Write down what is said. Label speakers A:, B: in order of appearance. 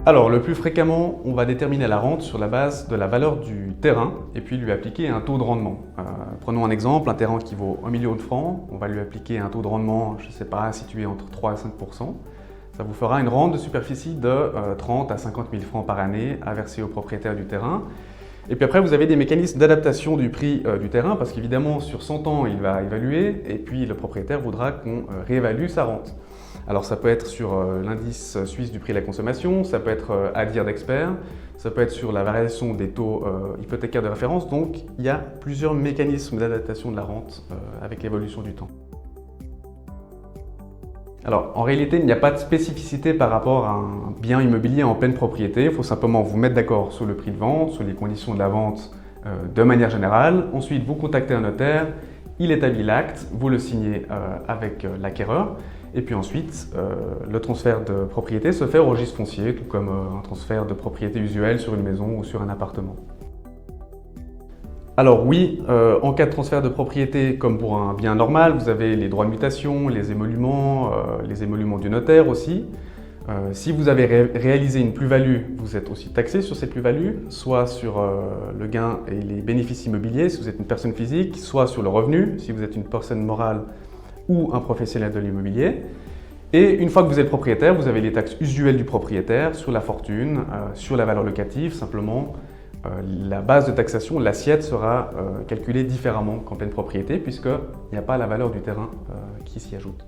A: Alors, le plus fréquemment, on va déterminer la rente sur la base de la valeur du terrain et puis lui appliquer un taux de rendement. Prenons un exemple, un terrain qui vaut 1 million de francs, on va lui appliquer un taux de rendement, je ne sais pas, situé entre 3 et 5 %. Ça vous fera une rente de superficie de 30 à 50 000 francs par année à verser au propriétaire du terrain. Et puis après, vous avez des mécanismes d'adaptation du prix du terrain parce qu'évidemment, sur 100 ans, il va évaluer et puis le propriétaire voudra qu'on réévalue sa rente. Alors ça peut être sur l'indice suisse du prix de la consommation, ça peut être à dire d'experts, ça peut être sur la variation des taux hypothécaires de référence. Donc il y a plusieurs mécanismes d'adaptation de la rente avec l'évolution du temps. Alors en réalité, il n'y a pas de spécificité par rapport à un bien immobilier en pleine propriété. Il faut simplement vous mettre d'accord sur le prix de vente, sur les conditions de la vente de manière générale. Ensuite, vous contactez un notaire, il établit l'acte, vous le signez avec l'acquéreur. Et puis ensuite, le transfert de propriété se fait au registre foncier, tout comme un transfert de propriété usuel sur une maison ou sur un appartement. Alors oui, en cas de transfert de propriété, comme pour un bien normal, vous avez les droits de mutation, les émoluments du notaire aussi. Si vous avez réalisé une plus-value, vous êtes aussi taxé sur cette plus-value, soit sur le gain et les bénéfices immobiliers si vous êtes une personne physique, soit sur le revenu si vous êtes une personne morale ou un professionnel de l'immobilier. Et une fois que vous êtes propriétaire, vous avez les taxes usuelles du propriétaire sur la fortune, sur la valeur locative. Simplement, la base de taxation, l'assiette sera calculée différemment qu'en pleine propriété puisqu'il n'y a pas la valeur du terrain qui s'y ajoute.